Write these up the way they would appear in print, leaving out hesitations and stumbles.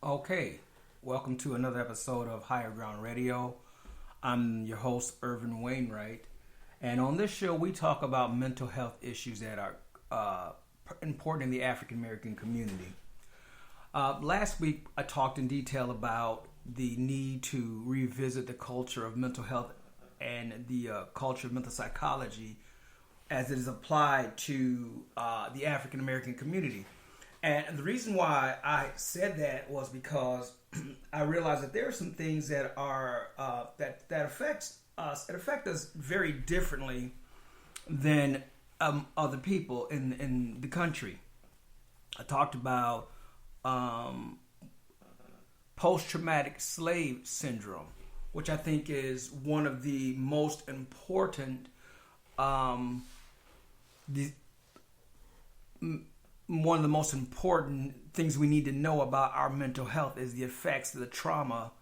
Okay, welcome to another episode of Higher Ground Radio. I'm your host, Ervin Wainwright, and on this show we talk about mental health issues that are important in the African American community. Last week I talked in detail about the need to revisit the culture of mental health and the culture of mental psychology as it is applied to the African American community. And the reason why I said that was because I realized that there are some things that are that affect us very differently than other people in the country. I talked about post-traumatic slave syndrome, which I think is one of the most important one of the most important things we need to know about our mental health is the effects of the trauma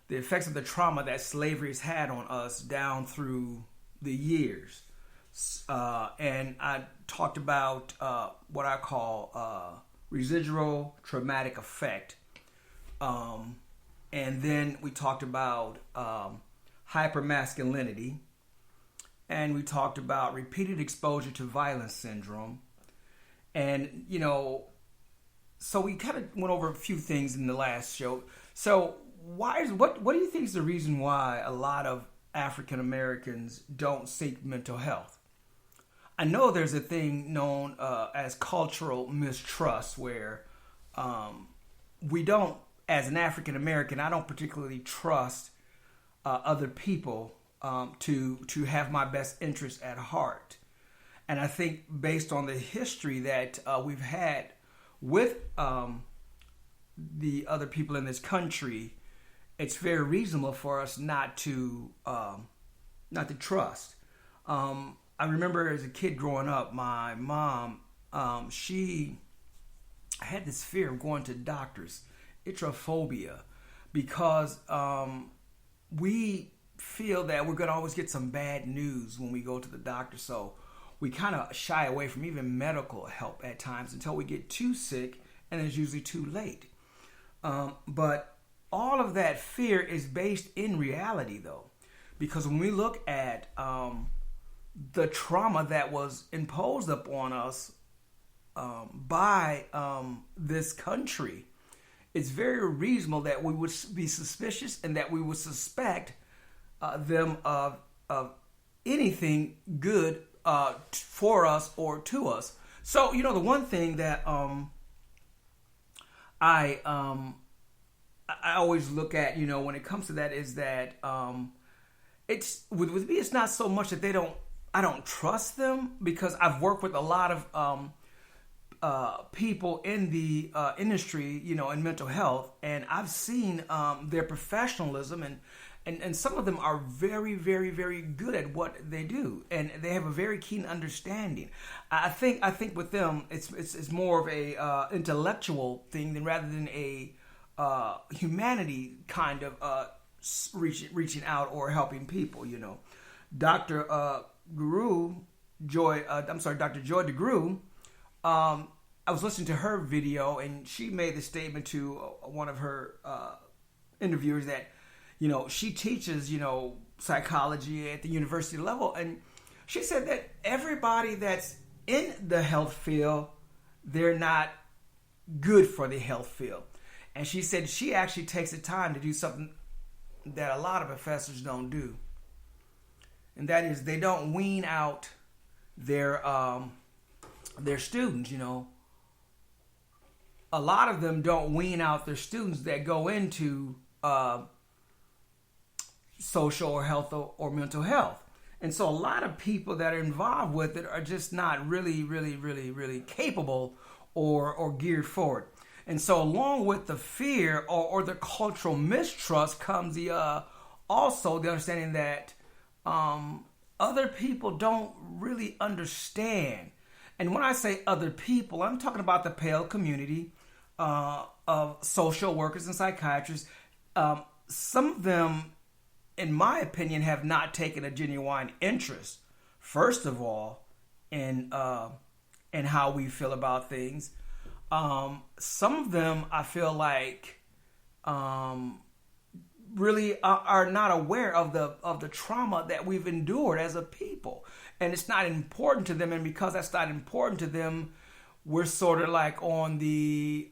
that slavery has had on us down through the years. And I talked about what I call residual traumatic effect. And then we talked about hypermasculinity. And we talked about repeated exposure to violence syndrome. And, so we kind of went over a few things in the last show. So what do you think is the reason why a lot of African Americans don't seek mental health? I know there's a thing known as cultural mistrust where we don't, as an African American, I don't particularly trust other people to have my best interests at heart. And I think based on the history that we've had with the other people in this country, it's very reasonable for us not to trust. I remember as a kid growing up, my mom, she had this fear of going to doctors, itrophobia, because we feel that we're going to always get some bad news when we go to the doctor. So we kind of shy away from even medical help at times until we get too sick, and it's usually too late. But all of that fear is based in reality, though, because when we look at the trauma that was imposed upon us by this country, it's very reasonable that we would be suspicious and that we would suspect them of anything good for us or to us. So, the one thing that I always look at, when it comes to that is that it's with me, it's not so much that I don't trust them, because I've worked with a lot of people in the industry, in mental health, and I've seen their professionalism and some of them are very, very, very good at what they do, and they have a very keen understanding. I think with them, it's more of a intellectual thing rather than a humanity kind of reaching out or helping people. Dr. Joy DeGruy. I was listening to her video, and she made the statement to one of her interviewers that, she teaches, psychology at the university level. And she said that everybody that's in the health field, they're not good for the health field. And she said she actually takes the time to do something that a lot of professors don't do. And that is they don't wean out their students, A lot of them don't wean out their students that go into social or health or mental health. And so a lot of people that are involved with it are just not really, really, really, really capable or geared for it. And so along with the fear or the cultural mistrust comes also the understanding that other people don't really understand. And when I say other people, I'm talking about the pale community of social workers and psychiatrists. Some of them, in my opinion, have not taken a genuine interest, first of all, in how we feel about things. Some of them, I feel like, really are not aware of the trauma that we've endured as a people, and it's not important to them. And because that's not important to them, we're sort of like on the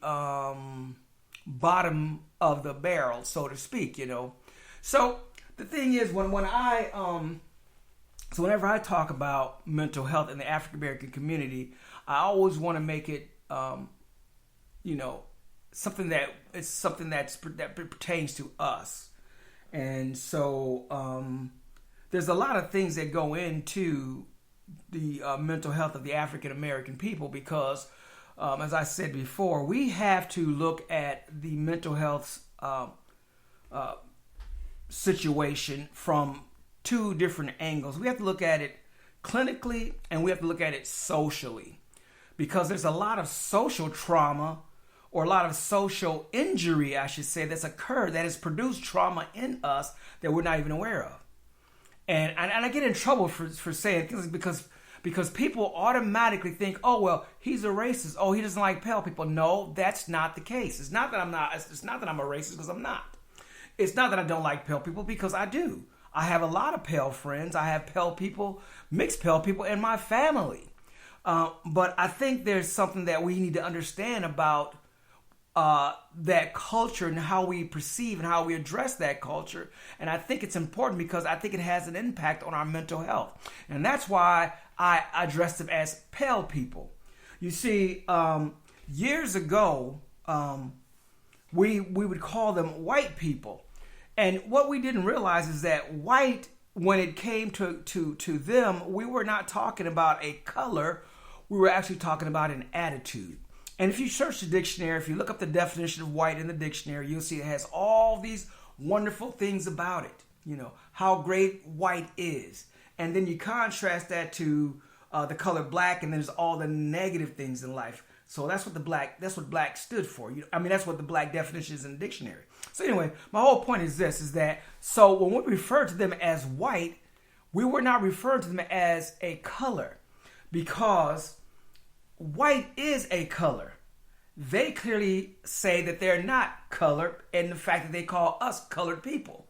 bottom of the barrel, so to speak. So the thing is, whenever I talk about mental health in the African American community, I always want to make it something that pertains to us. And so there's a lot of things that go into the mental health of the African American people because, as I said before, we have to look at the mental health situation from two different angles. We have to look at it clinically and we have to look at it socially, because there's a lot of social trauma, or a lot of social injury, I should say, that's occurred that has produced trauma in us that we're not even aware of. And I get in trouble for saying things because people automatically think, oh, well, he's a racist. Oh, he doesn't like pale people. No, that's not the case. It's not that I'm a racist, because I'm not. It's not that I don't like pale people, because I do. I have a lot of pale friends. I have pale people, mixed pale people in my family. But I think there's something that we need to understand about that culture and how we perceive and how we address that culture. And I think it's important because I think it has an impact on our mental health. And that's why I address them as pale people. You see, years ago, we would call them white people. And what we didn't realize is that white, when it came to them, we were not talking about a color. We were actually talking about an attitude. And if you search the dictionary, if you look up the definition of white in the dictionary, you'll see it has all these wonderful things about it. How great white is. And then you contrast that to the color black, and then there's all the negative things in life. So that's what black stood for. That's what the black definition is in the dictionary. So anyway, my whole point is this, is that, so when we refer to them as white, we were not referring to them as a color, because white is a color. They clearly say that they're not colored, and the fact that they call us colored people.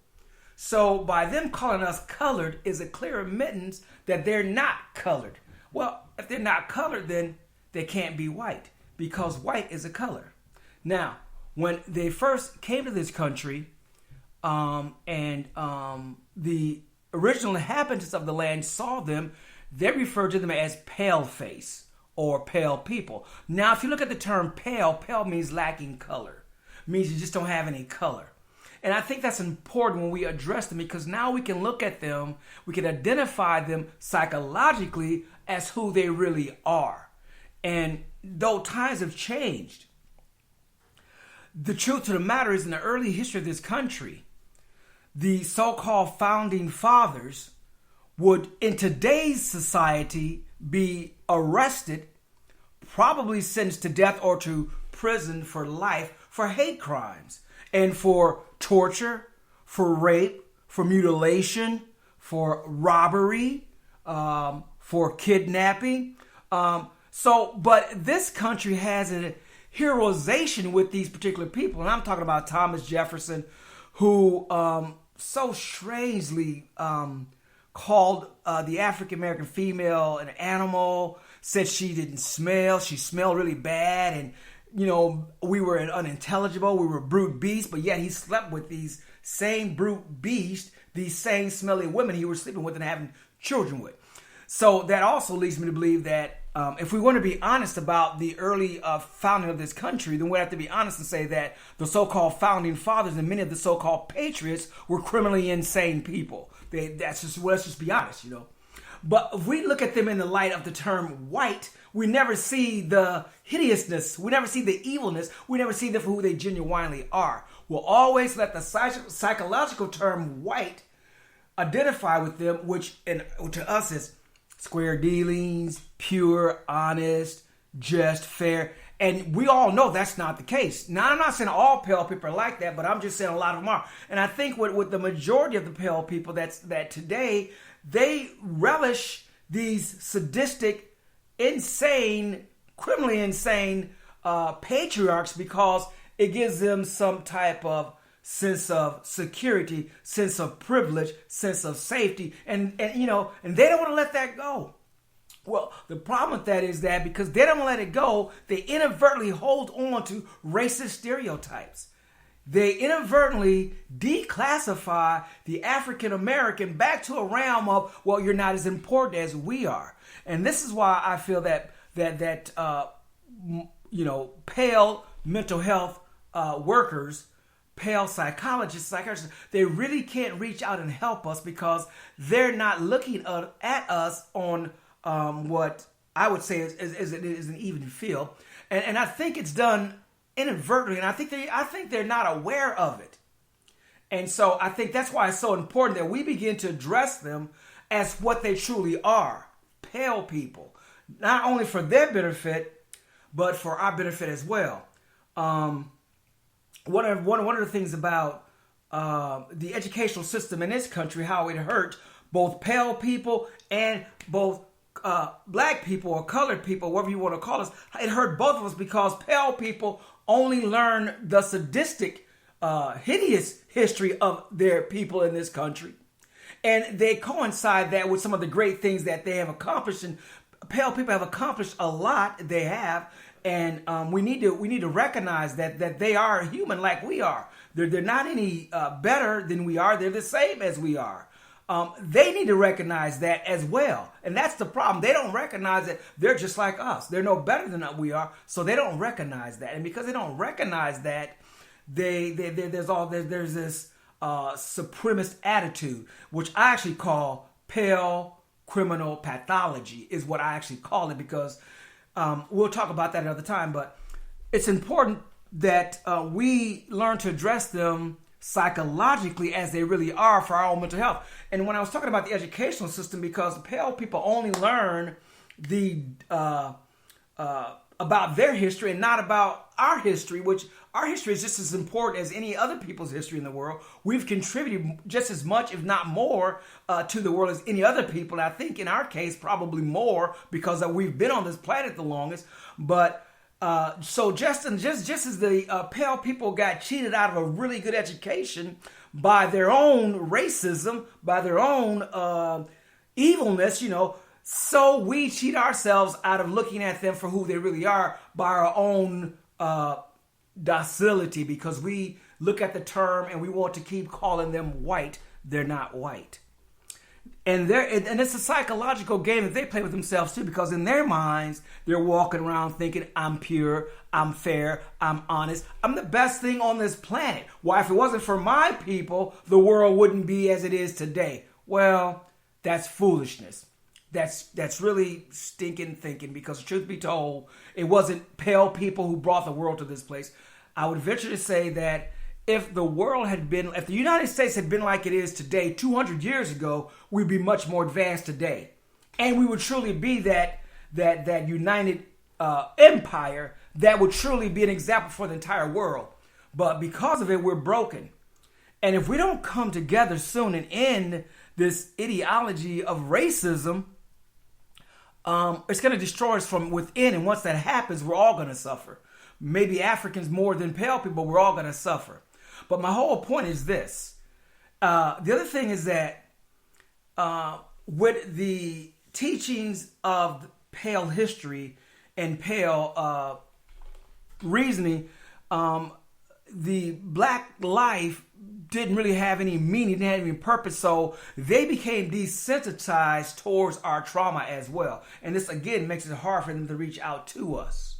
So by them calling us colored is a clear admittance that they're not colored. Well, if they're not colored, then they can't be white, because white is a color. Now, when they first came to this country, and the original inhabitants of the land saw them, they referred to them as pale face or pale people. Now, if you look at the term pale means lacking color. Means you just don't have any color. And I think that's important when we address them, because now we can look at them, we can identify them psychologically as who they really are. And though times have changed, the truth of the matter is, in the early history of this country, the so-called founding fathers would, in today's society, be arrested, probably sentenced to death or to prison for life for hate crimes and for torture, for rape, for mutilation, for robbery, for kidnapping. But this country has a heroization with these particular people. And I'm talking about Thomas Jefferson, who so strangely called the African American female an animal, said she didn't smell, she smelled really bad, and we were unintelligible, we were brute beasts, but yet he slept with these same brute beasts, these same smelly women he was sleeping with and having children with. So that also leads me to believe that if we want to be honest about the early founding of this country, then we have to be honest and say that the so-called founding fathers and many of the so-called patriots were criminally insane people. Let's just be honest, But if we look at them in the light of the term white, we never see the hideousness, we never see the evilness, we never see them for who they genuinely are. We'll always let the psychological term white identify with them, which to us is square dealings, pure, honest, just, fair. And we all know that's not the case. Now, I'm not saying all pale people are like that, but I'm just saying a lot of them are. And I think with the majority of the pale people that today, they relish these sadistic, insane, criminally insane patriarchs, because It gives them some type of sense of security, sense of privilege, sense of safety, and they don't want to let that go. Well, the problem with that is that because they don't let it go, they inadvertently hold on to racist stereotypes. They inadvertently declassify the African American back to a realm of, well, you're not as important as we are. And this is why I feel that pale mental health workers, pale psychologists, they really can't reach out and help us because they're not looking at us on what I would say is an even field. And I think it's done inadvertently, and I think they're not aware of it. And so I think that's why it's so important that we begin to address them as what they truly are, pale people, not only for their benefit, but for our benefit as well. One of the things about the educational system in this country, how it hurt both pale people and both black people or colored people, whatever you want to call us, it hurt both of us because pale people only learn the sadistic, hideous history of their people in this country. And they coincide that with some of the great things that they have accomplished. And pale people have accomplished a lot. They have. And we need to recognize that they are human like we are. They're not any better than we are. They're the same as we are. They need to recognize that as well. And that's the problem. They don't recognize that they're just like us. They're no better than we are. So they don't recognize that. And because they don't recognize that, there's this supremacist attitude, which I actually call pale criminal pathology, is what I actually call it, because we'll talk about that another time. But it's important that we learn to address them psychologically as they really are for our own mental health. And when I was talking about the educational system, because pale people only learn about their history and not about our history, which our history is just as important as any other people's history in the world. We've contributed just as much, if not more, to the world as any other people. And I think in our case, probably more, because we've been on this planet the longest. But so just as the pale people got cheated out of a really good education by their own racism, by their own evilness, so we cheat ourselves out of looking at them for who they really are by our own docility, because we look at the term and we want to keep calling them white. They're not white. And it's a psychological game that they play with themselves too, because in their minds, they're walking around thinking, I'm pure, I'm fair, I'm honest, I'm the best thing on this planet. Why, if it wasn't for my people, the world wouldn't be as it is today. Well, that's foolishness. That's really stinking thinking, because truth be told, it wasn't pale people who brought the world to this place. I would venture to say that if the United States had been like it is today, 200 years ago, we'd be much more advanced today. And we would truly be that united empire that would truly be an example for the entire world. But because of it, we're broken. And if we don't come together soon and end this ideology of racism, it's going to destroy us from within. And once that happens, we're all going to suffer. Maybe Africans more than pale people, we're all going to suffer. But my whole point is this. The other thing is that with the teachings of pale history and pale reasoning, the black life didn't really have any meaning, didn't have any purpose, so they became desensitized towards our trauma as well. And this, again, makes it hard for them to reach out to us.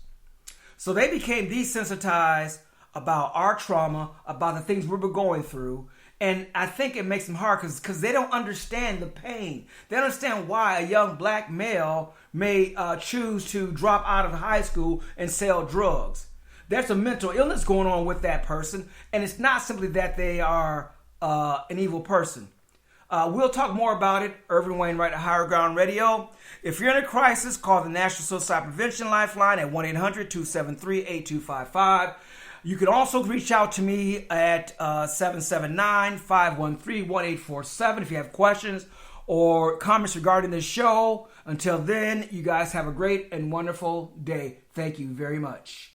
So they became desensitized about our trauma, about the things we were going through. And I think it makes them hard because they don't understand the pain. They don't understand why a young black male may choose to drop out of high school and sell drugs. There's a mental illness going on with that person, and it's not simply that they are an evil person. We'll talk more about it. Ervin Wainwright at Higher Ground Radio. If you're in a crisis, call the National Suicide Prevention Lifeline at 1-800-273-8255. You can also reach out to me at 779-513-1847 if you have questions or comments regarding this show. Until then, you guys have a great and wonderful day. Thank you very much.